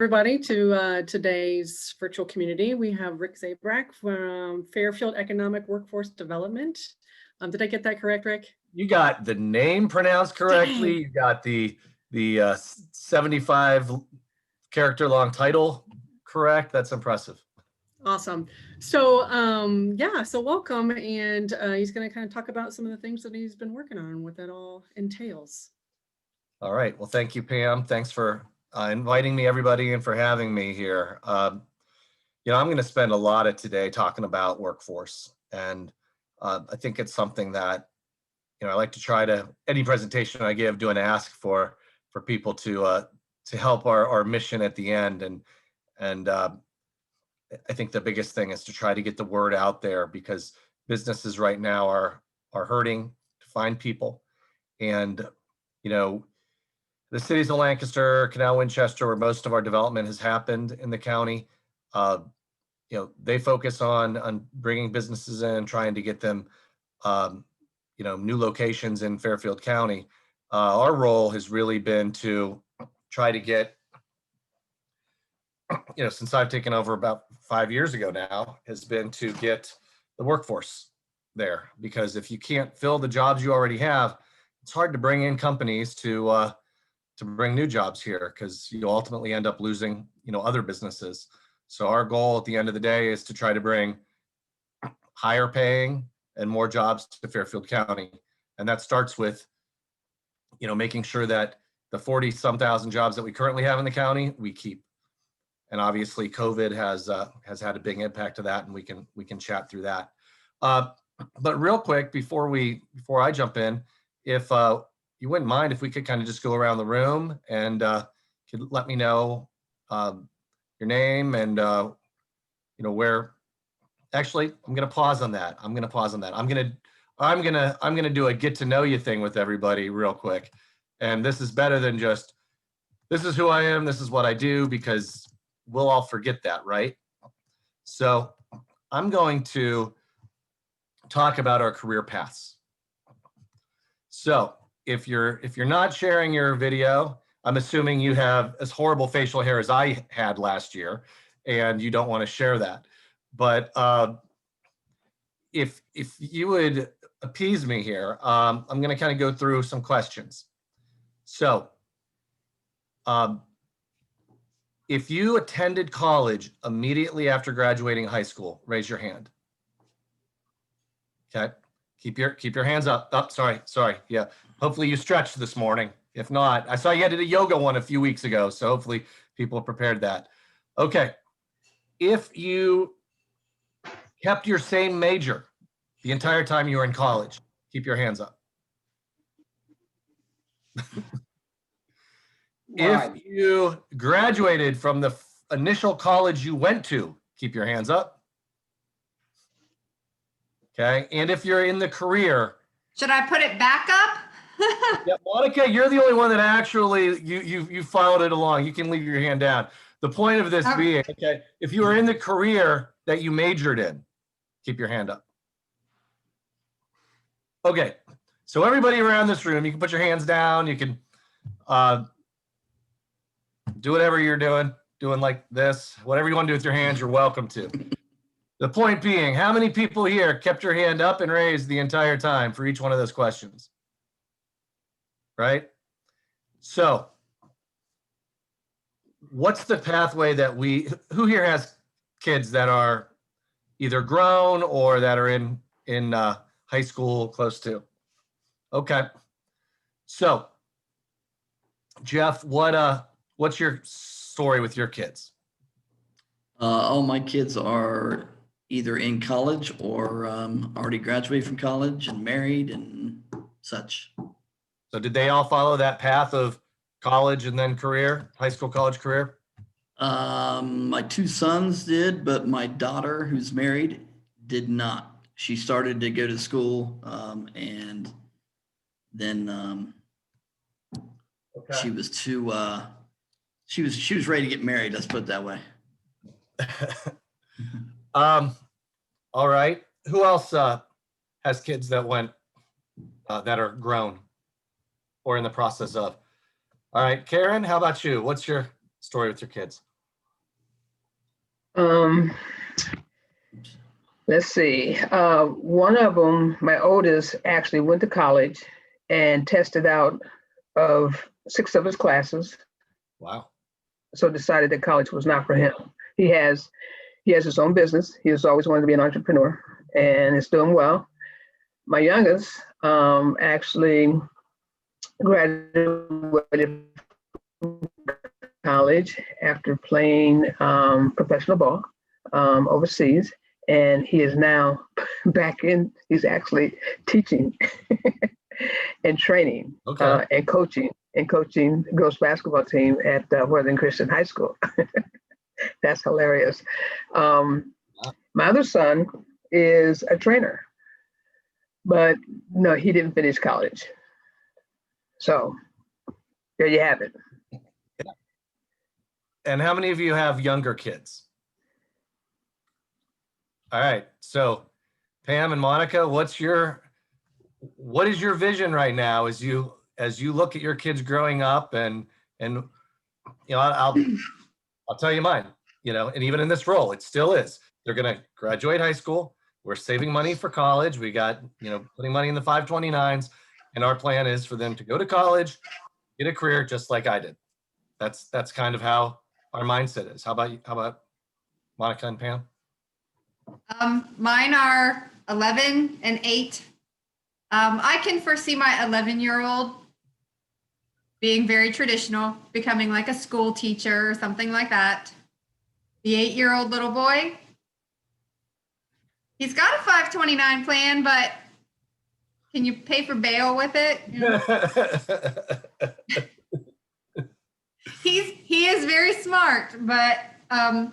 Everybody to today's virtual community. We have Rick Zabrak from Fairfield Economic Workforce Development. Did I get that correct, Rick? You got the name pronounced correctly. Dang. You got the 75 character long title correct. That's impressive. Awesome. So yeah, so welcome, and he's going to kind of talk about some of the things that he's been working on, what that all entails. All right. Well, thank you, Pam. Thanks for inviting me, everybody, and for having me here. I'm going to spend a lot of today talking about workforce, and I think it's something that I like to try to, any presentation I give, do an ask for people to help our mission at the end, and I think the biggest thing is to try to get the word out there, because businesses right now are hurting to find people, and the cities of Lancaster, Canal Winchester, where most of our development has happened in the county, they focus on bringing businesses in, trying to get them new locations in Fairfield County. Our role has really been to try to get, since I've taken over about 5 years ago now, has been to get the workforce there. Because if you can't fill the jobs you already have, it's hard to bring in companies to bring new jobs here, because you ultimately end up losing, other businesses. So our goal at the end of the day is to try to bring higher paying and more jobs to Fairfield County. And that starts with, making sure that the 40-some thousand jobs that we currently have in the county, we keep. And obviously COVID has had a big impact to that, and we can chat through that. But real quick, before I jump in, if you wouldn't mind if we could kind of just go around the room and could let me know your name and where. Actually, I'm going to pause on that. I'm going to do a get to know you thing with everybody real quick. And this is better than just, this is who I am, this is what I do, because we'll all forget that, right? So I'm going to talk about our career paths. So if you're not sharing your video, I'm assuming you have as horrible facial hair as I had last year, and you don't want to share that. But if you would appease me here, I'm going to kind of go through some questions. So if you attended college immediately after graduating high school, raise your hand. Okay, keep your hands up. Oh, sorry. Yeah, hopefully you stretched this morning. If not, I saw you did a yoga one a few weeks ago, so hopefully people prepared that. Okay, if you kept your same major the entire time you were in college, keep your hands up. If you graduated from the initial college you went to, keep your hands up. Okay, and if you're in the career. Should I put it back up? Yeah, Monica, you're the only one that actually, you followed it along. You can leave your hand down. The point of this being, okay, if you are in the career that you majored in, keep your hand up. Okay, so everybody around this room, you can put your hands down. You can do whatever you're doing like this. Whatever you want to do with your hands, you're welcome to. The point being, how many people here kept your hand up and raised the entire time for each one of those questions? Right? So what's the pathway that who here has kids that are either grown or that are in high school close to? Okay. So Jeff, what's your story with your kids? All my kids are either in college or already graduated from college and married and such. So did they all follow that path of college and then career, high school, college, career? My two sons did, but my daughter, who's married, did not. She started to go to school and then Okay. she was too she was ready to get married, let's put it that way. All right. Who else has kids that went that are grown or in the process of? All right, Karen, how about you? What's your story with your kids? Um, let's see. One of them, my oldest, actually went to college and tested out of 6 of his classes. Wow. So decided that college was not for him. He has his own business. He has always wanted to be an entrepreneur, and is doing well. My youngest actually graduated from college after playing professional ball overseas, and he is now back in. He's actually teaching and training Okay. and coaching the girls basketball team at Worthing Christian High School. That's hilarious. My other son is a trainer, but no, he didn't finish college. So there you have it. And how many of you have younger kids? All right. So Pam and Monica, what is your vision right now as you look at your kids growing up and I'll tell you mine, and even in this role, it still is. They're going to graduate high school. We're saving money for college. We got, putting money in the 529s, and our plan is for them to go to college, get a career just like I did. That's kind of how our mindset is. How about Monica and Pam? Mine are 11 and 8. I can foresee my 11-year-old being very traditional, becoming like a school teacher or something like that. The 8-year-old little boy, he's got a 529 plan, but can you pay for bail with it? He is very smart, but we'll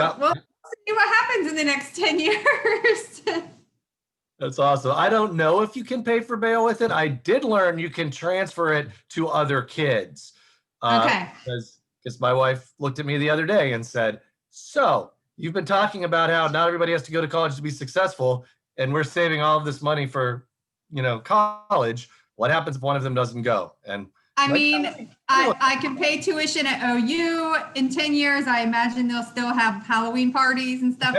see what happens in the next 10 years. That's awesome. I don't know if you can pay for bail with it. I did learn you can transfer it to other kids. Okay. Because my wife looked at me the other day and said, so you've been talking about how not everybody has to go to college to be successful, and we're saving all of this money for, college. What happens if one of them doesn't go? And I mean, I can pay tuition at OU. In 10 years, I imagine they'll still have Halloween parties and stuff.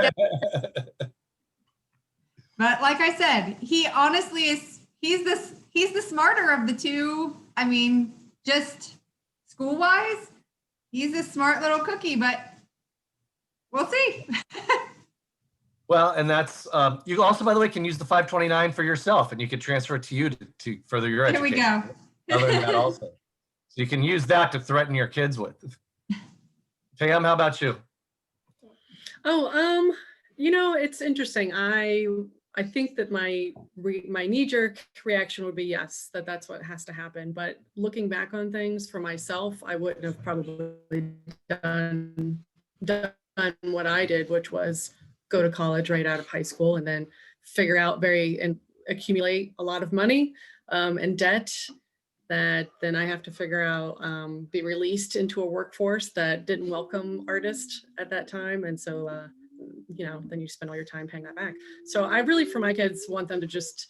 But like I said, he honestly is, he's the smarter of the two. I mean, just school-wise, he's a smart little cookie, but we'll see. Well, and that's, you also, by the way, can use the 529 for yourself, and you can transfer it to you to further your Here education. we go. I learned that also. So you can use that to threaten your kids with. Pam, how about you? Oh, it's interesting. I think that my knee-jerk reaction would be yes, that's what has to happen. But looking back on things for myself, I wouldn't have probably done what I did, which was go to college right out of high school and then figure out and accumulate a lot of money and debt that then I have to figure out, be released into a workforce that didn't welcome artists at that time. And so, then you spend all your time paying that back. So I really, for my kids, want them to just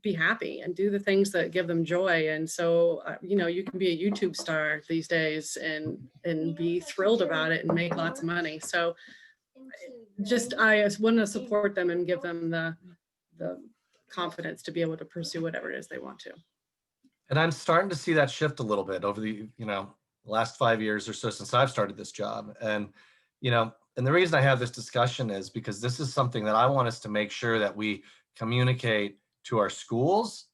be happy and do the things that give them joy. And so, you can be a YouTube star these days and be thrilled about it and make lots of money. So I want to support them and give them the confidence to be able to pursue whatever it is they want to. And I'm starting to see that shift a little bit over the, last 5 years or so since I've started this job. And, and the reason I have this discussion is because this is something that I want us to make sure that we communicate to our schools,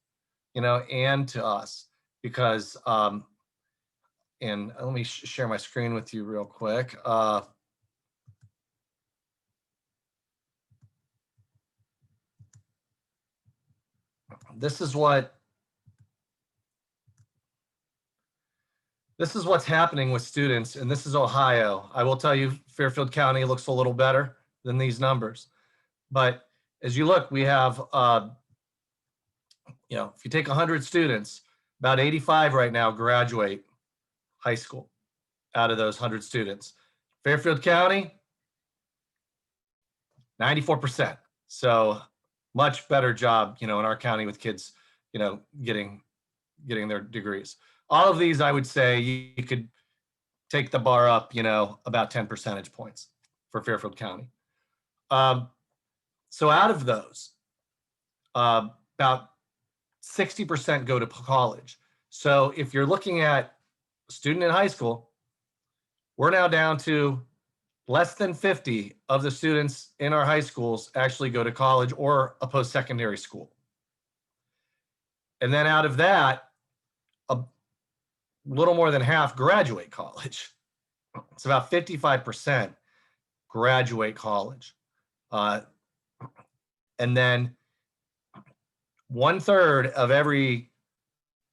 and to us, because, and let me share my screen with you real quick. This is what's happening with students, and this is Ohio. I will tell you, Fairfield County looks a little better than these numbers. But as you look, we have, if you take 100 students, about 85 right now graduate high school out of those 100 students. Fairfield County, 94%. So much better job, in our county with kids, getting their degrees. All of these, I would say, you could take the bar up, about 10 percentage points for Fairfield County. So out of those, about 60% go to college. So if you're looking at a student in high school, we're now down to less than 50 of the students in our high schools actually go to college or a post-secondary school. And then out of that, a little more than half graduate college. It's about 55% graduate college. And then 1/3 of every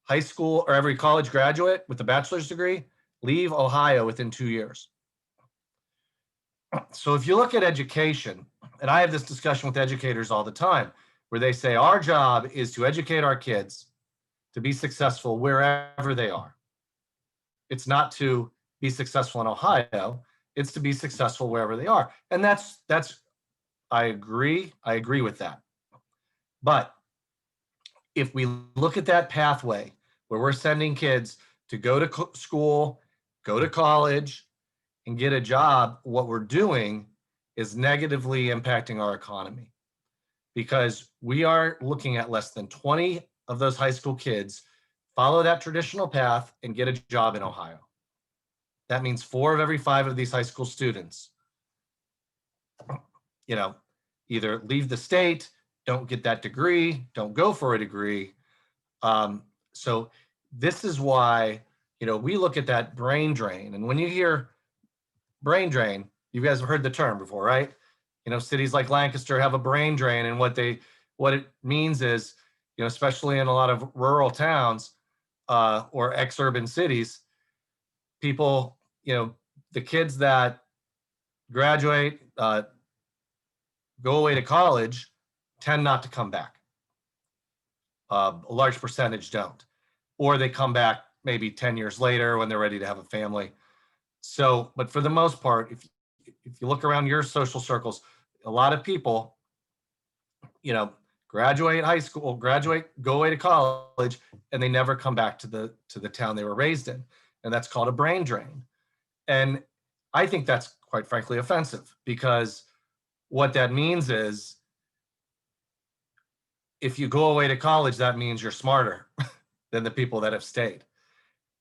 high school or every college graduate with a bachelor's degree leave Ohio within 2 years. So if you look at education, and I have this discussion with educators all the time, where they say our job is to educate our kids to be successful wherever they are. It's not to be successful in Ohio, it's to be successful wherever they are. And that's I agree with that. But if we look at that pathway where we're sending kids to go to school, go to college, and get a job, what we're doing is negatively impacting our economy, because we are looking at less than 20 of those high school kids follow that traditional path and get a job in Ohio. That means 4 of every 5 of these high school students, either leave the state, don't get that degree, don't go for a degree. So this is why, we look at that brain drain. And when you hear brain drain, you guys have heard the term before, right? Cities like Lancaster have a brain drain, and what it means is, especially in a lot of rural towns or ex-urban cities, people, the kids that graduate, go away to college, tend not to come back. A large percentage don't, or they come back maybe 10 years later when they're ready to have a family. So, but for the most part, if you look around your social circles, a lot of people, graduate high school, go away to college, and they never come back to the town they were raised in. And that's called a brain drain. And I think that's quite frankly offensive, because what that means is if you go away to college, that means you're smarter than the people that have stayed.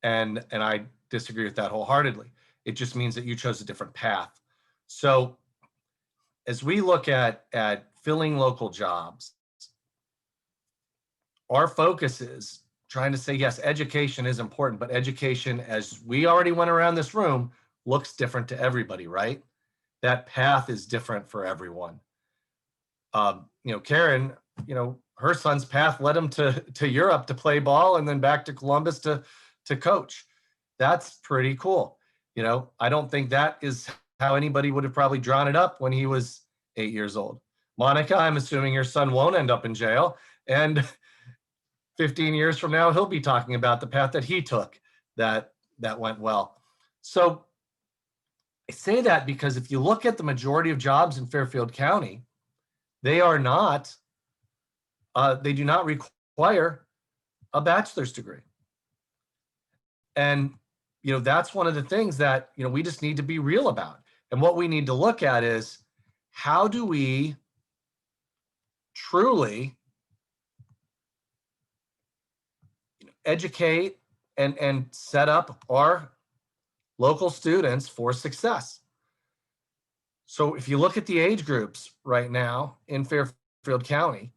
And I disagree with that wholeheartedly. It just means that you chose a different path. So as we look at filling local jobs, our focus is trying to say, yes, education is important, but education, as we already went around this room, looks different to everybody, right? That path is different for everyone. Karen, her son's path led him to Europe to play ball and then back to Columbus to coach. That's pretty cool. I don't think that is how anybody would have probably drawn it up when he was 8 years old. Monica, I'm assuming your son won't end up in jail, and 15 years from now, he'll be talking about the path that he took that went well. So I say that because if you look at the majority of jobs in Fairfield County, they do not require a bachelor's degree. And, that's one of the things that, we just need to be real about. And what we need to look at is, how do we truly educate and set up our local students for success? So if you look at the age groups right now in Fairfield County,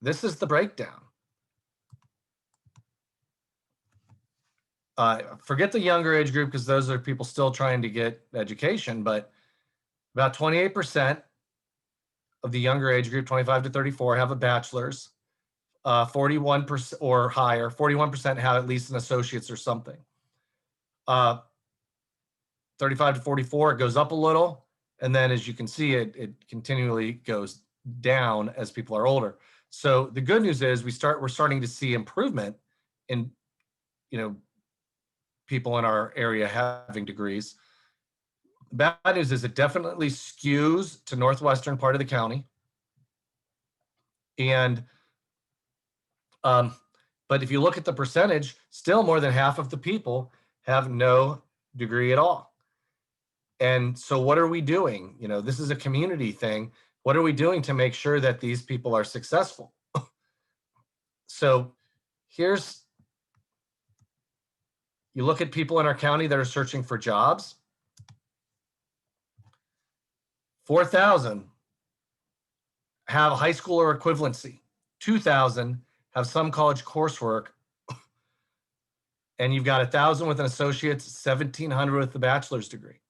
this is the breakdown. Forget the younger age group, because those are people still trying to get education, but about 28% of the younger age group, 25 to 34, have a bachelor's. 41% or higher, 41% have at least an associate's or something. 35 to 44, it goes up a little. And then as you can see, it continually goes down as people are older. So the good news is we're starting to see improvement in, people in our area having degrees. The bad news is it definitely skews to northwestern part of the county. And But if you look at the percentage, still more than half of the people have no degree at all. And so what are we doing? You know, this is a community thing. What are we doing to make sure that these people are successful? So here's, you look at people in our county that are searching for jobs. 4,000 have high school or equivalency. 2,000 have some college coursework. And you've got 1,000 with an associate's, 1,700 with the bachelor's degree.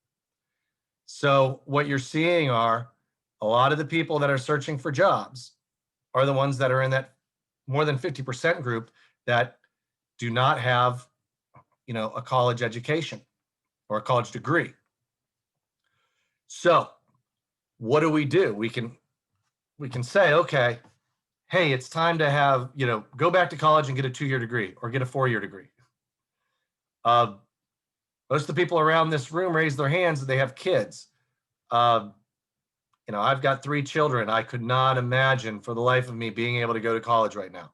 So what you're seeing are a lot of the people that are searching for jobs are the ones that are in that more than 50% group that do not have, you know, a college education or a college degree. So what do? We can say, okay, hey, it's time to have, you know, go back to college and get a 2-year degree or get a 4-year degree. Most of the people around this room raise their hands that they have kids. You know, I've got 3 children. I could not imagine for the life of me being able to go to college right now.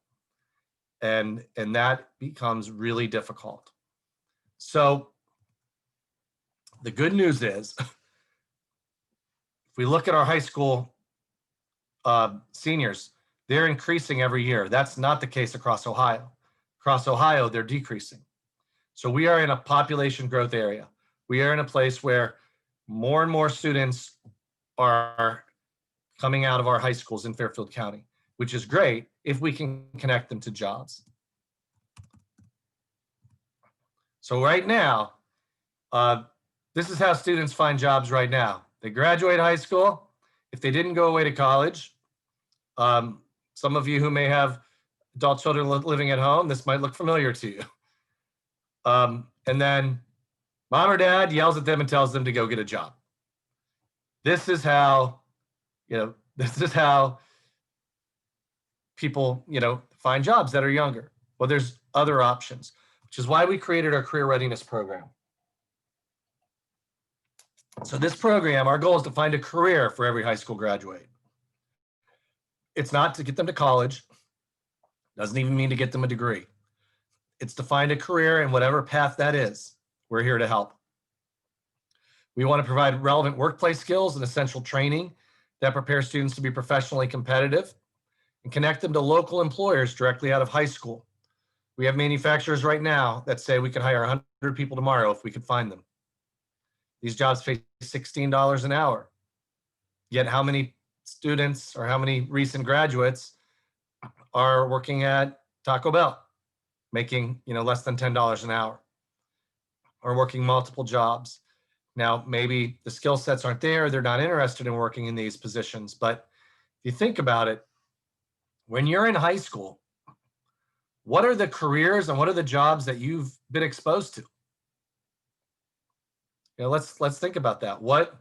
And that becomes really difficult. So the good news is, if we look at our high school seniors, they're increasing every year. That's not the case across Ohio. Across Ohio, they're decreasing. So we are in a population growth area. We are in a place where more and more students are coming out of our high schools in Fairfield County, which is great if we can connect them to jobs. So right now, this is how students find jobs right now. They graduate high school. If they didn't go away to college, some of you who may have adult children living at home, this might look familiar to you. And then mom or dad yells at them and tells them to go get a job. This is how, you know, this is how people, you know, find jobs that are younger. Well, there's other options, which is why we created our career readiness program. So this program, our goal is to find a career for every high school graduate. It's not to get them to college. Doesn't even mean to get them a degree. It's to find a career in whatever path that is. We're here to help. We want to provide relevant workplace skills and essential training that prepares students to be professionally competitive and connect them to local employers directly out of high school. We have manufacturers right now that say we could hire 100 people tomorrow if we could find them. These jobs pay $16 an hour. Yet how many students or how many recent graduates are working at Taco Bell, making, you know, less than $10 an hour, or working multiple jobs? Now, maybe the skill sets aren't there, they're not interested in working in these positions, but if you think about it, when you're in high school, what are the careers and what are the jobs that you've been exposed to? You know, let's think about that. What,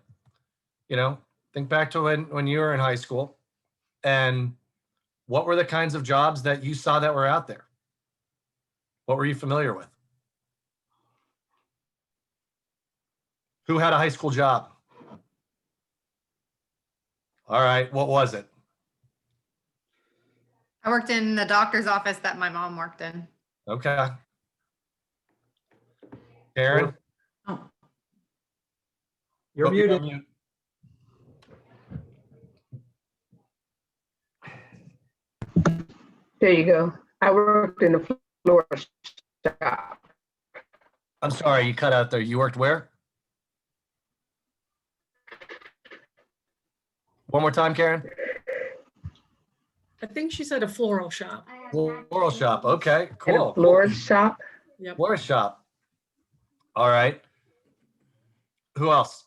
you know, think back to when you were in high school, and what were the kinds of jobs that you saw that were out there? What were you familiar with? Who had a high school job? All right, what was it? I worked in the doctor's office that my mom worked in. Okay. Karen? Oh. You're Oh, muted. on mute. There you go. I worked in the floor shop. I'm sorry, you cut out there. You worked where? One more time, Karen. I think she said a floral shop. Floral shop. Okay, In a cool. florist shop. Yep. Florist shop. All right. Who else?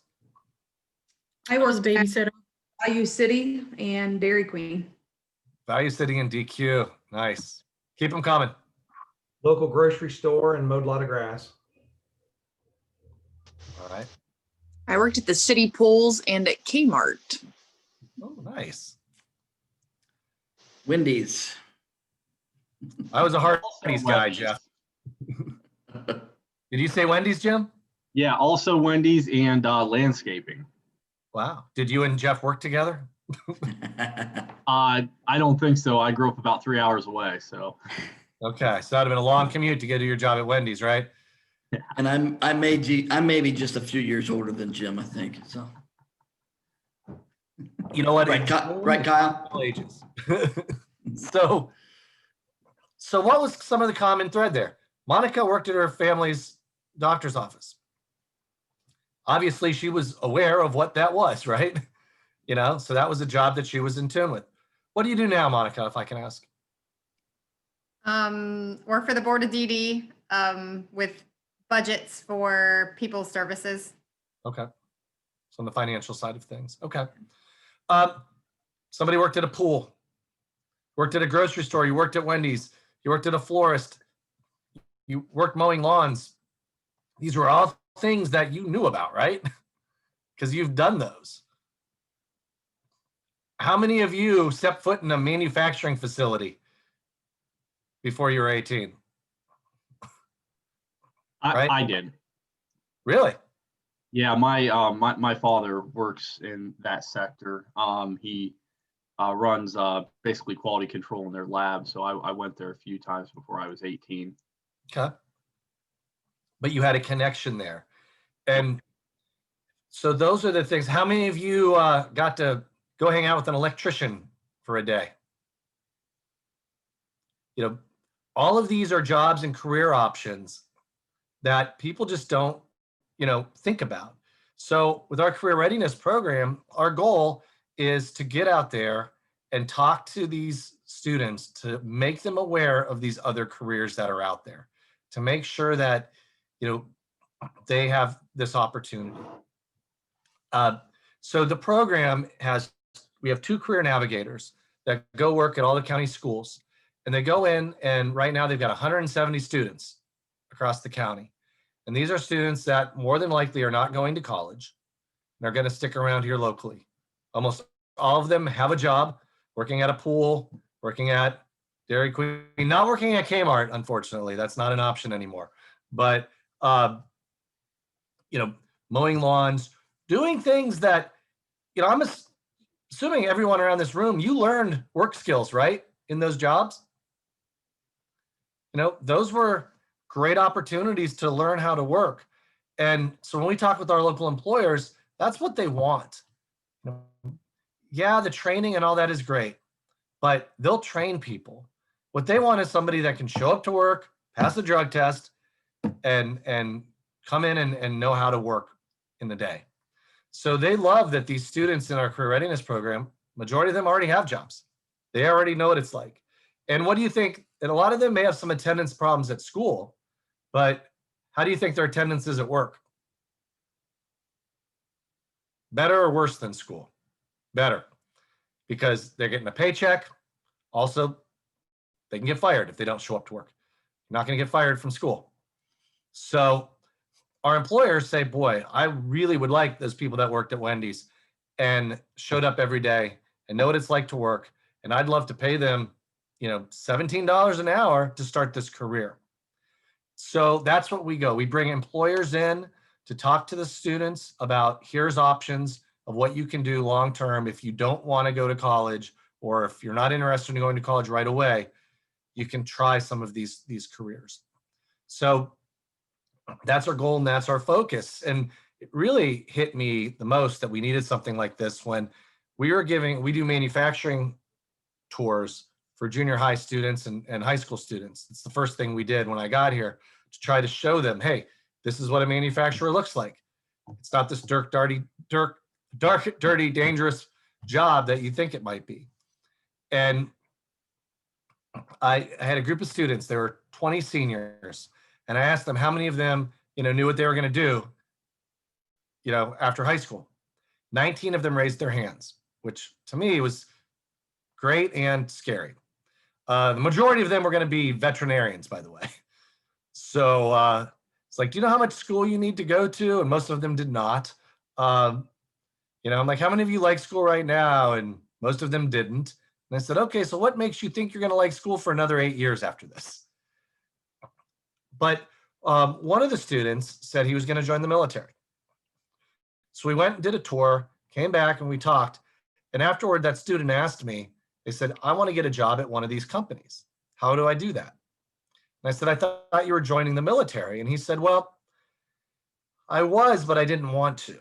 I I was a worked at babysitter. Bayou City and Dairy Queen. Value City and DQ. Nice. Keep them coming. Local grocery store and mowed a lot of grass. All right. I worked at the city pools and at Kmart. Oh, nice. Wendy's. I was a Hardee's guy, Jeff. Did you say Wendy's, Jim? Yeah, also Wendy's and landscaping. Wow. Did you and Jeff work together? I don't think so. I grew up about 3 hours away, so. Okay, so that'd have been a long commute to get to your job at Wendy's, right? And I'm maybe just a few years older than Jim, I think. So You know what? right, right, Kyle. All ages. So what was some of the common thread there? Monica worked at her family's doctor's office. Obviously, she was aware of what that was, right? You know, so that was a job that she was in tune with. What do you do now, Monica, if I can ask? Work for the Board of DD with budgets for people's services. Okay. So on the financial side of things. Okay. Somebody worked at a pool, worked at a grocery store, you worked at Wendy's, you worked at a florist, you worked mowing lawns. These were all things that you knew about, right? Because you've done those. How many of you stepped foot in a manufacturing facility before you were 18? Right? I did. Really? Yeah, my father works in that sector. He runs basically quality control in their lab. So I went there a few times before I was 18. Okay. But you had a connection there. And so those are the things. How many of you got to go hang out with an electrician for a day? You know, all of these are jobs and career options that people just don't, you know, think about. So with our career readiness program, our goal is to get out there and talk to these students to make them aware of these other careers that are out there, to make sure that, you know, they have this opportunity. So the program we have 2 career navigators that go work at all the county schools, and they go in, and right now they've got 170 students across the county. And these are students that more than likely are not going to college and are going to stick around here locally. Almost all of them have a job working at a pool, working at Dairy Queen, not working at Kmart, unfortunately. That's not an option anymore. But, you know, mowing lawns, doing things that, you know, I'm assuming everyone around this room, you learned work skills, right? In those jobs. You know, those were great opportunities to learn how to work. And so when we talk with our local employers, that's what they want. You know, yeah, the training and all that is great, but they'll train people. What they want is somebody that can show up to work, pass the drug test, and come in and know how to work in the day. So they love that these students in our career readiness program, majority of them already have jobs. They already know what it's like. And what do you think? And a lot of them may have some attendance problems at school, but how do you think their attendance is at work? Better or worse than school? Better, because they're getting a paycheck. Also, they can get fired if they don't show up to work. You're not going to get fired from school. So our employers say, boy, I really would like those people that worked at Wendy's and showed up every day and know what it's like to work. And I'd love to pay them, you know, $17 an hour to start this career. So that's what we go. We bring employers in to talk to the students about here's options of what you can do long-term if you don't want to go to college, or if you're not interested in going to college right away, you can try some of these careers. So that's our goal and that's our focus. And it really hit me the most that we needed something like this when we do manufacturing tours for junior high students and high school students. It's the first thing we did when I got here, to try to show them, hey, this is what a manufacturer looks like. It's not this dark, dirty, dangerous job that you think it might be. And I had a group of students, there were 20 seniors, and I asked them how many of them, you know, knew what they were going to do, you know, after high school. 19 of them raised their hands, which to me was great and scary. The majority of them were going to be veterinarians, by the way. So it's like, do you know how much school you need to go to? And most of them did not. You know, I'm like, how many of you like school right now? And most of them didn't. And I said, okay, so what makes you think you're going to like school for another 8 years after this? But one of the students said he was going to join the military. So we went and did a tour, came back and we talked. And afterward, that student asked me, They said, I want to get a job at one of these companies. How do I do that? And I said, I thought you were joining the military. And he said, well, I was, but I didn't want to.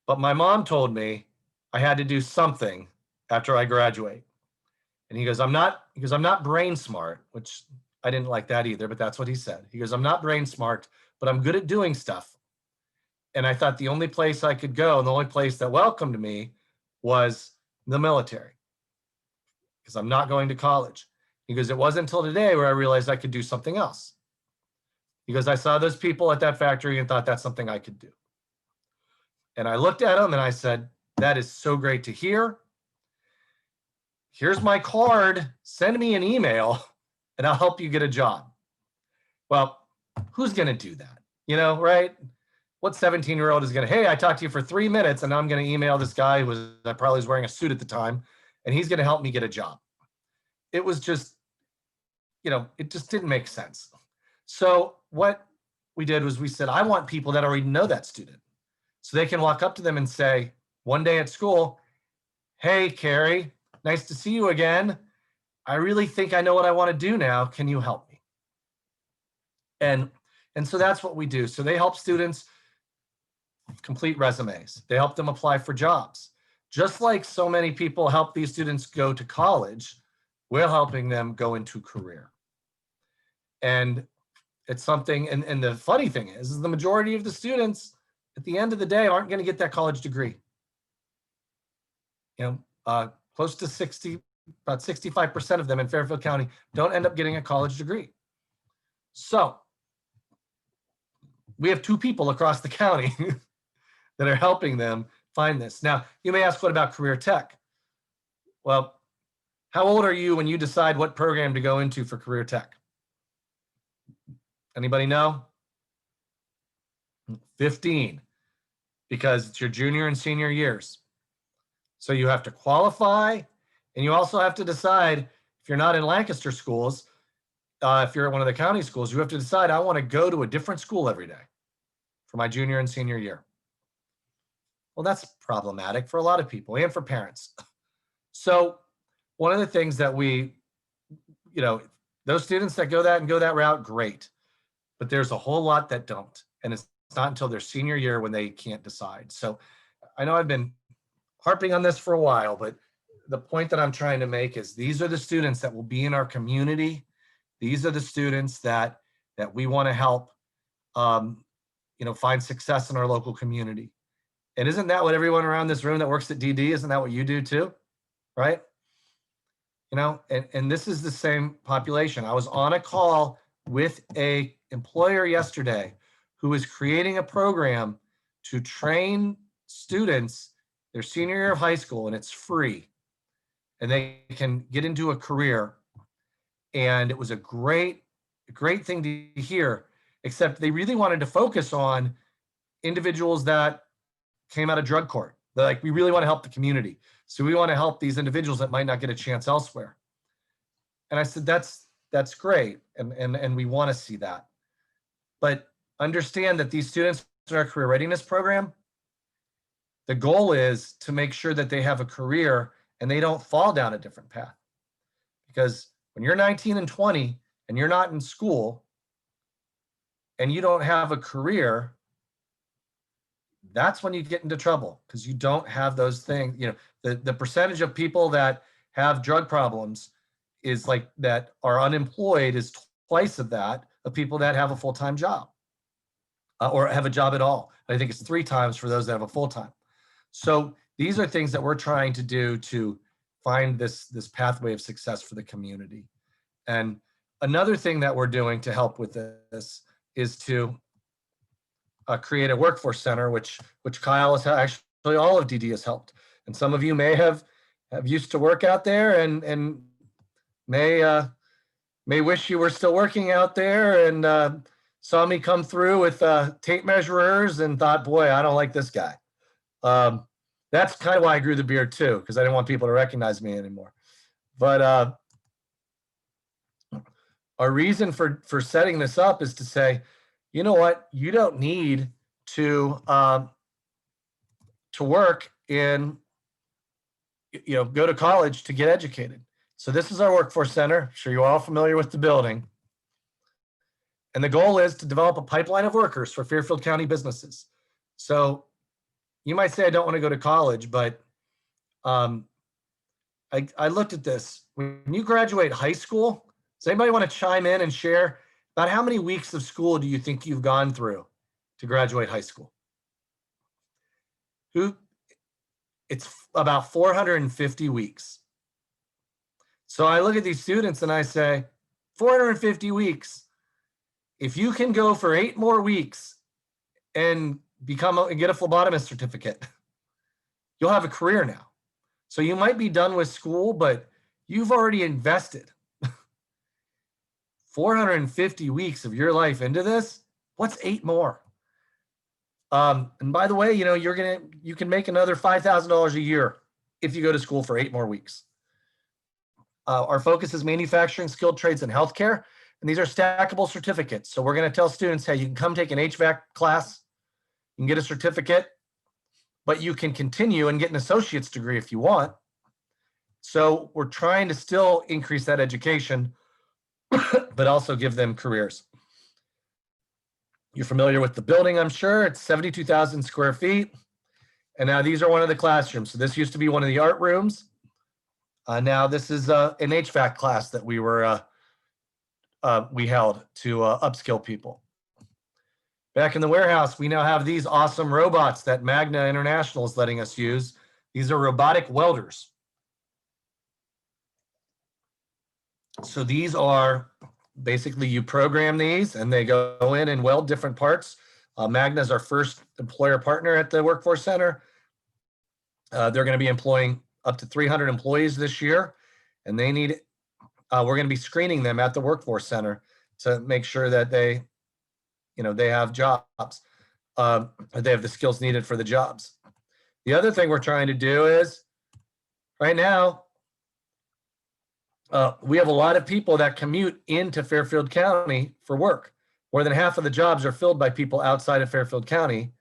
But my mom told me I had to do something after I graduate. And he goes, I'm not brain smart, which I didn't like that either, but that's what he said. He goes, I'm not brain smart, but I'm good at doing stuff. And I thought the only place I could go and the only place that welcomed me was the military, because I'm not going to college. He goes, it wasn't until today where I realized I could do something else. He goes, I saw those people at that factory and thought that's something I could do. And I looked at him and I said, that is so great to hear. Here's my card. Send me an email and I'll help you get a job. Well, who's going to do that? You know, right? What 17-year-old is going to, hey, I talked to you for 3 minutes and I'm going to email this guy who was probably was wearing a suit at the time and he's going to help me get a job. It was just, it just didn't make sense. So what we did was we said, I want people that already know that student. So they can walk up to them and say, one day at school, hey, Carrie, nice to see you again. I really think I know what I want to do now. Can you help me? And so that's what we do. So they help students complete resumes. They help them apply for jobs. Just like so many people help these students go to college, we're helping them go into career. And it's something, and the funny thing is the majority of the students at the end of the day aren't going to get that college degree. Close to 60, about 65% of them in Fairfield County don't end up getting a college degree. So we have 2 people across the county that are helping them find this. Now, you may ask, what about career tech? Well, how old are you when you decide what program to go into for career tech? Anybody know? 15, because it's your junior and senior years. So you have to qualify, and you also have to decide, if you're not in Lancaster schools, if you're at one of the county schools, you have to decide, I want to go to a different school every day for my junior and senior year. Well, that's problematic for a lot of people and for parents. So one of the things that we, those students that go that route, great. But there's a whole lot that don't. And it's not until their senior year when they can't decide. So I know I've been harping on this for a while, but the point that I'm trying to make is these are the students that will be in our community. These are the students that we want to help, find success in our local community. And isn't that what everyone around this room that works at DD, isn't that what you do too? Right? And this is the same population. I was on a call with a employer yesterday who is creating a program to train students their senior year of high school, and it's free. And they can get into a career. And it was a great thing to hear, except they really wanted to focus on individuals that came out of drug court. They're like, we really want to help the community. So we want to help these individuals that might not get a chance elsewhere. And I said, that's great. And we want to see that. But understand that these students in our career readiness program, the goal is to make sure that they have a career and they don't fall down a different path. Because when you're 19 and 20 and you're not in school and you don't have a career, that's when you get into trouble, because you don't have those things. The percentage of people that have drug problems is like that are unemployed is twice of that of people that have a full-time job or have a job at all. I think it's 3 times for those that have a full-time. So these are things that we're trying to do to find this pathway of success for the community. And another thing that we're doing to help with this is to create a workforce center, which Kyle has actually, all of DD has helped. And some of you may have used to work out there and may wish you were still working out there and saw me come through with tape measurers and thought, boy, I don't like this guy. That's kind of why I grew the beard too, because I didn't want people to recognize me anymore. But our reason for setting this up is to say, you know what, you don't need to work in, go to college to get educated. So this is our workforce center. I'm sure you're all familiar with the building. And the goal is to develop a pipeline of workers for Fairfield County businesses. So you might say, I don't want to go to college, but I looked at this. When you graduate high school, does anybody want to chime in and share about how many weeks of school do you think you've gone through to graduate high school? It's about 450 weeks. So I look at these students and I say, 450 weeks. If you can go for 8 more weeks and get a phlebotomist certificate, you'll have a career now. So you might be done with school, but you've already invested 450 weeks of your life into this. What's 8 more? And by the way, you can make another $5,000 a year if you go to school for 8 more weeks. Our focus is manufacturing, skilled trades, and healthcare. And these are stackable certificates. So we're going to tell students, hey, you can come take an HVAC class, you can get a certificate, but you can continue and get an associate's degree if you want. So we're trying to still increase that education, but also give them careers. You're familiar with the building, I'm sure. It's 72,000 square feet. And now these are one of the classrooms. So this used to be one of the art rooms. Now this is an HVAC class that we held to upskill people. Back in the warehouse, we now have these awesome robots that Magna International is letting us use. These are robotic welders. So these are basically, you program these and they go in and weld different parts. Magna is our first employer partner at the Workforce Center. They're going to be employing up to 300 employees this year, and they need, we're going to be screening them at the Workforce Center to make sure that they have jobs, they have the skills needed for the jobs. The other thing we're trying to do is, right now, we have a lot of people that commute into Fairfield County for work. More than half of the jobs are filled by people outside of Fairfield County,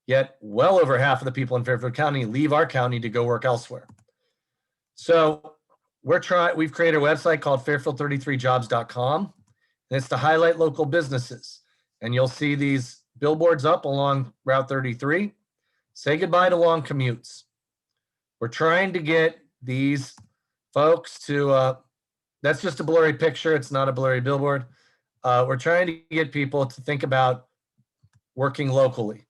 yet well over half of the people in Fairfield County leave our county to go work elsewhere. So we've created a website called Fairfield33jobs.com, and it's to highlight local businesses. And you'll see these billboards up along Route 33. Say goodbye to long commutes. We're trying to get these folks to, that's just a blurry picture. It's not a blurry billboard. We're trying to get people to think about working locally.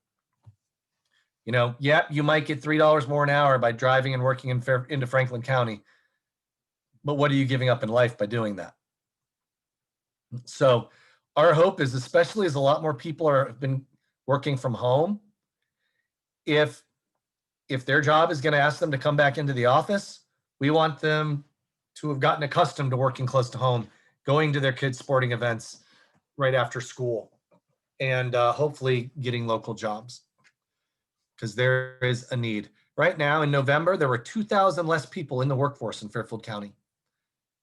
You might get $3 more an hour by driving and working into Franklin County, but what are you giving up in life by doing that? So our hope is, especially as a lot more people have been working from home, if their job is going to ask them to come back into the office, we want them to have gotten accustomed to working close to home, going to their kids' sporting events right after school, and hopefully getting local jobs, because there is a need. Right now in November, there were 2,000 less people in the workforce in Fairfield County,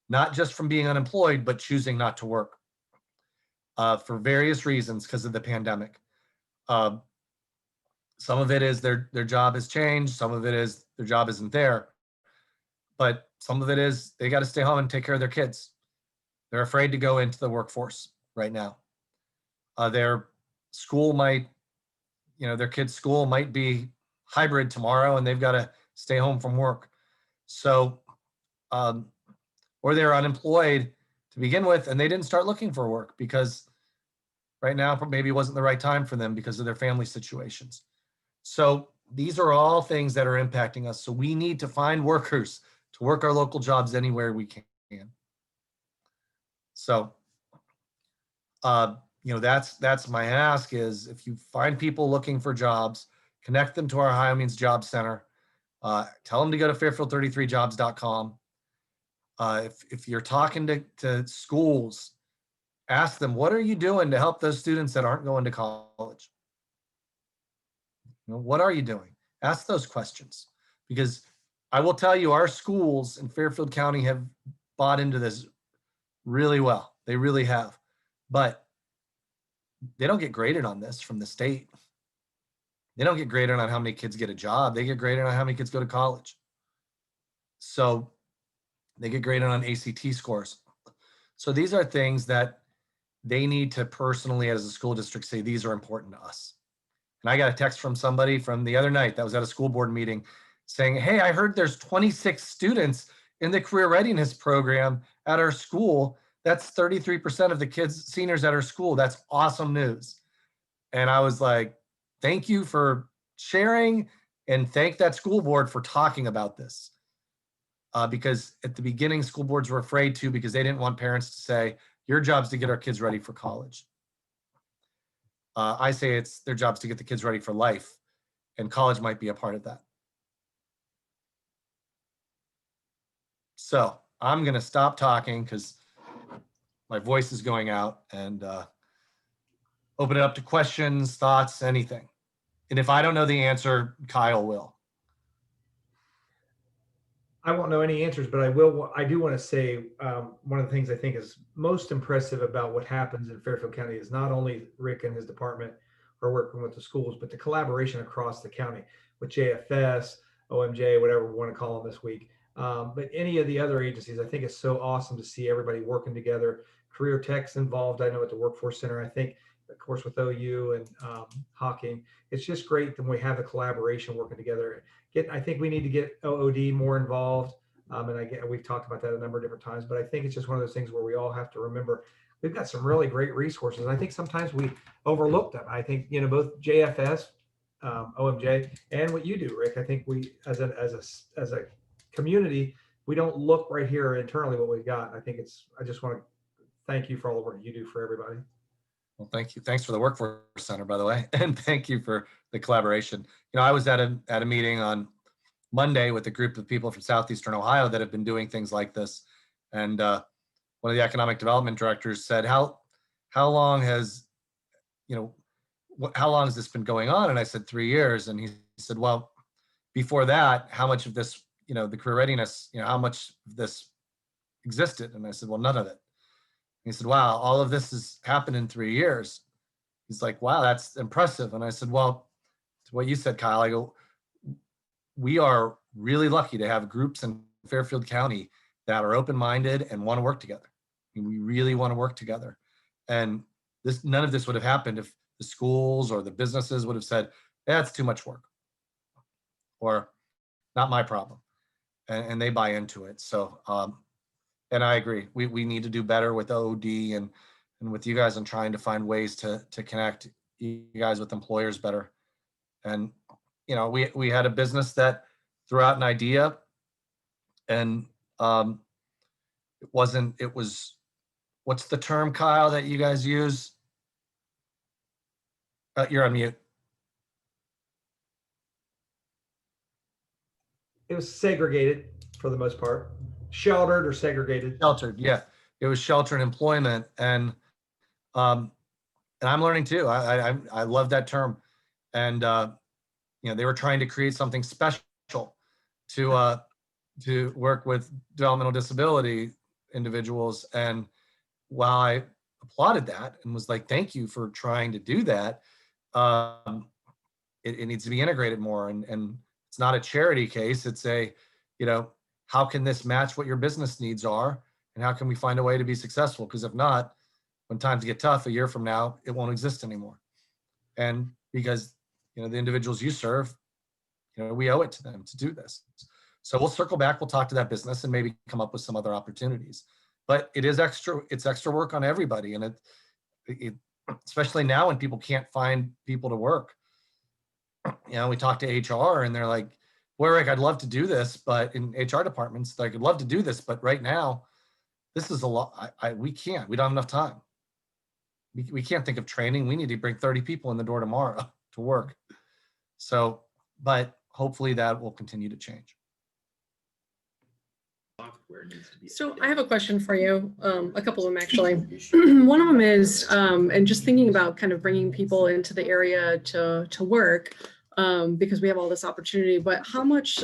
not just from being unemployed, but choosing not to work for various reasons because of the pandemic. Some of it is their job has changed. Some of it is their job isn't there. But some of it is they got to stay home and take care of their kids. They're afraid to go into the workforce right now. Their school might, their kids' school might be hybrid tomorrow and they've got to stay home from work. So, or they're unemployed to begin with and they didn't start looking for work because right now maybe it wasn't the right time for them because of their family situations. So these are all things that are impacting us. So we need to find workers to work our local jobs anywhere we can. So, that's my ask is if you find people looking for jobs, connect them to our Ohio Means Job Center. Tell them to go to Fairfield33jobs.com. If you're talking to schools, ask them, what are you doing to help those students that aren't going to college? What are you doing? Ask those questions, because I will tell you, our schools in Fairfield County have bought into this really well. They really have, but they don't get graded on this from the state. They don't get graded on how many kids get a job. They get graded on how many kids go to college. So They get graded on ACT scores. So these are things that they need to personally, as a school district, say, these are important to us. And I got a text from somebody from the other night that was at a school board meeting saying, hey, I heard there's 26 students in the career readiness program at our school. That's 33% of the kids, seniors at our school. That's awesome news. And I was like, thank you for sharing, and thank that school board for talking about this. Because at the beginning, school boards were afraid to, because they didn't want parents to say, your job's to get our kids ready for college. I say it's their jobs to get the kids ready for life, and college might be a part of that. So I'm going to stop talking because my voice is going out, and open it up to questions, thoughts, anything. And if I don't know the answer, Kyle will. I won't know any answers, but I do want to say one of the things I think is most impressive about what happens in Fairfield County is not only Rick and his department are working with the schools, but the collaboration across the county with JFS, OMJ, whatever we want to call them this week. But any of the other agencies, I think it's so awesome to see everybody working together. Career Tech's involved, I know, at the Workforce Center. I think, of course, with OU and Hawking, it's just great that we have the collaboration working together. I think we need to get OOD more involved. And we've talked about that a number of different times, but I think it's just one of those things where we all have to remember we've got some really great resources. I think sometimes we overlook them. I think, both JFS, OMJ, and what you do, Rick, I think we, as a community, we don't look right here internally what we've got. I just want to thank you for all the work you do for everybody. Well, thank you. Thanks for the Workforce Center, by the way, and thank you for the collaboration. I was at a meeting on Monday with a group of people from Southeastern Ohio that have been doing things like this, and one of the economic development directors said, "How long has this been going on?" And I said, 3 years. And he said, "Well, before that, how much of this, the career readiness, how much of this existed?" And I said, "Well, none of it." He said, "Wow, all of this has happened in 3 years." He's like, "Wow, that's impressive." And I said, "Well, to what you said, Kyle, I go, we are really lucky to have groups in Fairfield County that are open-minded and want to work together. We really want to work together. And none of this would have happened if the schools or the businesses would have said, that's too much work, or not my problem." And they buy into it. So, and I agree. We need to do better with OOD and with you guys on trying to find ways to connect you guys with employers better. And, we had a business that threw out an idea, and it was, what's the term, Kyle, that you guys use? You're on mute. It was segregated for the most part, sheltered or segregated. Sheltered, yeah. It was sheltered employment, and I'm learning too. I love that term, and they were trying to create something special to work with developmental disability individuals. And while I applauded that and was like, thank you for trying to do that, it needs to be integrated more. And it's not a charity case. It's how can this match what your business needs are? And how can we find a way to be successful? Because if not, when times get tough a year from now, it won't exist anymore. And because, the individuals you serve, we owe it to them to do this. So we'll circle back, we'll talk to that business and maybe come up with some other opportunities. But it's extra work on everybody. And it especially now when people can't find people to work. We talk to HR and they're like, well, Rick, I'd love to do this, but in HR departments, like, I'd love to do this, but right now, this is a lot. We don't have enough time. We can't think of training. We need to bring 30 people in the door tomorrow to work. So, but hopefully that will continue to change. So I have a question for you, a couple of them actually. One of them is, and just thinking about kind of bringing people into the area to work, because we have all this opportunity, but how much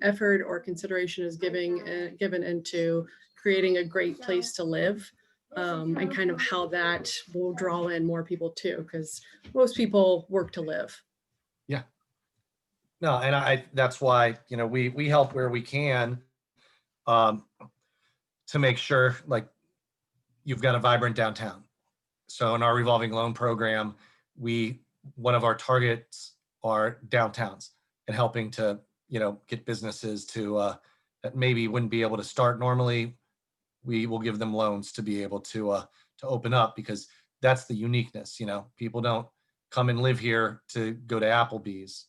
effort or consideration is given into creating a great place to live, and kind of how that will draw in more people too, because most people work to live. Yeah. No, and that's why, we help where we can. to make sure like you've got a vibrant downtown. So in our revolving loan program, one of our targets are downtowns and helping to, get businesses to that maybe wouldn't be able to start normally. We will give them loans to be able to open up, because that's the uniqueness. People don't come and live here to go to Applebee's.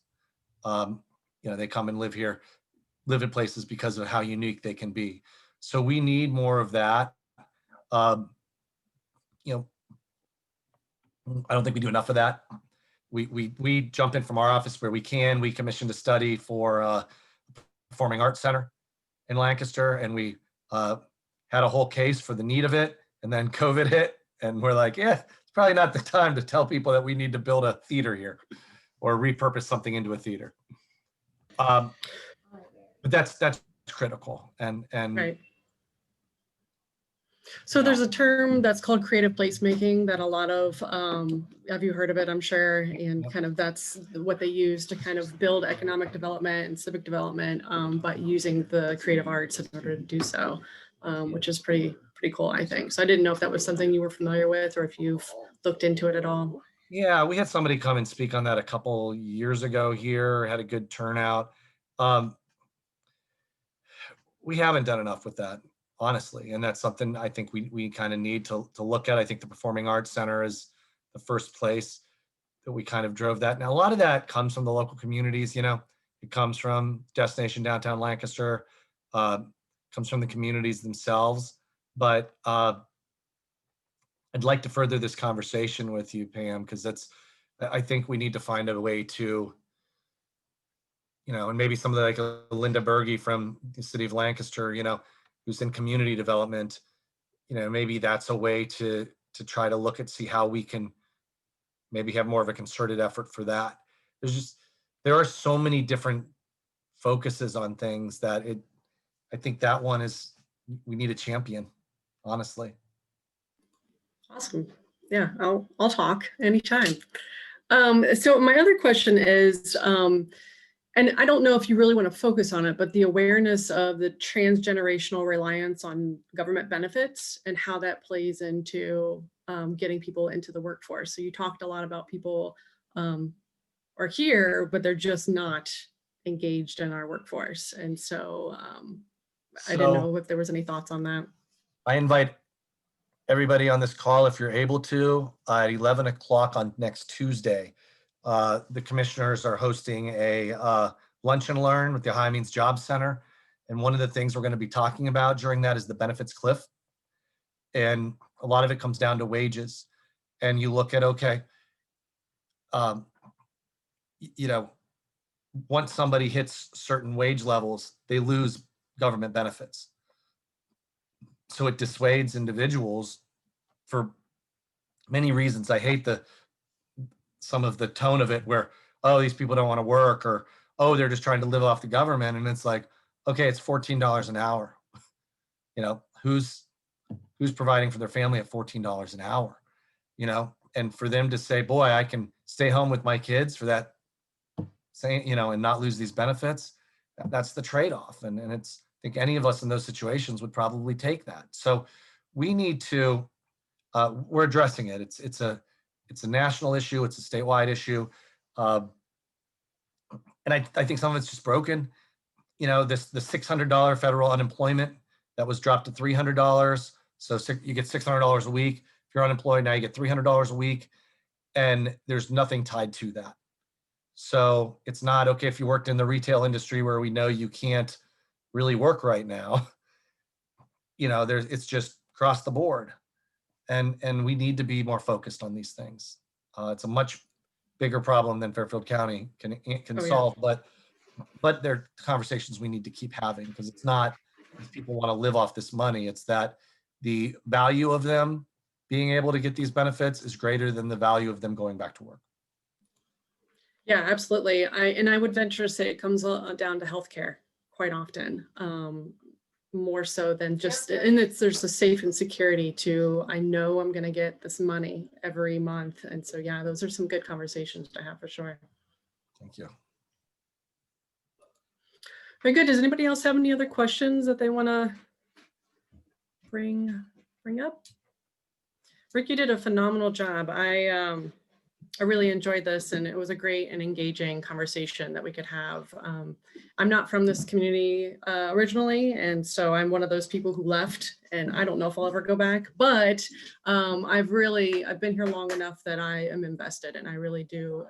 They come and live here, live in places because of how unique they can be. So we need more of that. I don't think we do enough of that. We jump in from our office where we can. We commissioned a study for Performing Arts Center in Lancaster, and we had a whole case for the need of it. And then COVID hit, and we're like, yeah, it's probably not the time to tell people that we need to build a theater here or repurpose something into a theater. But that's critical. And Right. So there's a term that's called creative placemaking that a lot of, have you heard of it? I'm sure. And kind of that's what they use to kind of build economic development and civic development, but using the creative arts in order to do so, which is pretty cool, I think. So I didn't know if that was something you were familiar with or if you've looked into it at all. Yeah, we had somebody come and speak on that a couple years ago here, had a good turnout. We haven't done enough with that, honestly. And that's something I think we kind of need to look at. I think the Performing Arts Center is the first place that we kind of drove that. Now, a lot of that comes from the local communities, it comes from Destination Downtown Lancaster, comes from the communities themselves. But I'd like to further this conversation with you, Pam, because I think we need to find a way to, and maybe somebody like Linda Berge from the city of Lancaster, who's in community development, maybe that's a way to try to look at, see how we can maybe have more of a concerted effort for that. There are so many different focuses on things that I think that one we need a champion, honestly. Awesome. Yeah, I'll talk anytime. So my other question is, and I don't know if you really want to focus on it, but the awareness of the transgenerational reliance on government benefits and how that plays into getting people into the workforce. So you talked a lot about people are here, but they're just not engaged in our workforce. And so I didn't know if there was any thoughts on that. I invite everybody on this call, if you're able to, at 11 o'clock on next Tuesday. The commissioners are hosting a lunch and learn with the Ohio Means Job Center. And one of the things we're going to be talking about during that is the benefits cliff. And a lot of it comes down to wages. And you look at, okay, once somebody hits certain wage levels, they lose government benefits. So it dissuades individuals for many reasons. I hate some of the tone of it where, oh, these people don't want to work, or, oh, they're just trying to live off the government. And it's like, okay, it's $14 an hour. Who's providing for their family at $14 an hour, and for them to say, boy, I can stay home with my kids for that, and not lose these benefits. That's the trade-off. And I think any of us in those situations would probably take that. So we need to, we're addressing it. It's a national issue. It's a statewide issue. And I think some of it's just broken. The $600 federal unemployment that was dropped to $300. So you get $600 a week. If you're unemployed, now you get $300 a week. And there's nothing tied to that. So it's not, okay, if you worked in the retail industry where we know you can't really work right now, it's just across the board. And we need to be more focused on these things. It's a much bigger problem than Fairfield County can solve, but they're conversations we need to keep having, because it's not if people want to live off this money, it's that the value of them being able to get these benefits is greater than the value of them going back to work. Yeah, absolutely. I would venture to say it comes down to healthcare quite often, more so than just, and there's a safe and security to, I know I'm going to get this money every month. And so, yeah, those are some good conversations to have for sure. Thank you. Very good. Does anybody else have any other questions that they want to bring up. Rick, you did a phenomenal job. I really enjoyed this, and it was a great and engaging conversation that we could have. I'm not from this community originally, and so I'm one of those people who left, and I don't know if I'll ever go back, but I've been here long enough that I am invested, and I really do,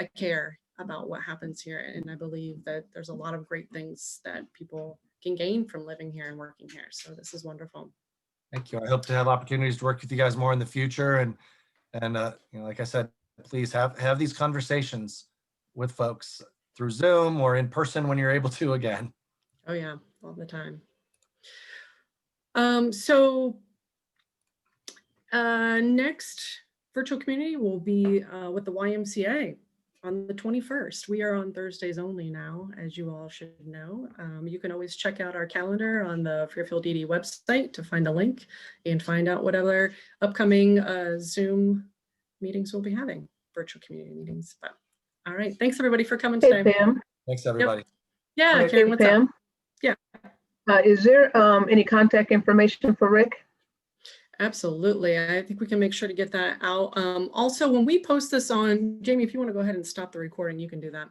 I care about what happens here, and I believe that there's a lot of great things that people can gain from living here and working here. So this is wonderful. Thank you. I hope to have opportunities to work with you guys more in the future. And you know, like I said, please have these conversations with folks through Zoom or in person when you're able to again. Oh yeah, all the time. Next virtual community will be with the YMCA on the 21st. We are on Thursdays only now, as you all should know. You can always check out our calendar on the Fairfield ED website to find a link and find out what other upcoming Zoom meetings we'll be having, virtual community meetings. But all right, thanks everybody for coming Hey, today. Pam. Thanks, everybody. Yeah, Hey, Karen, what's Pam. up? Yeah. Is there any contact information for Rick? Absolutely. I think we can make sure to get that out. Also, when we post this on, Jamie, if you want to go ahead and stop the recording, you can do that.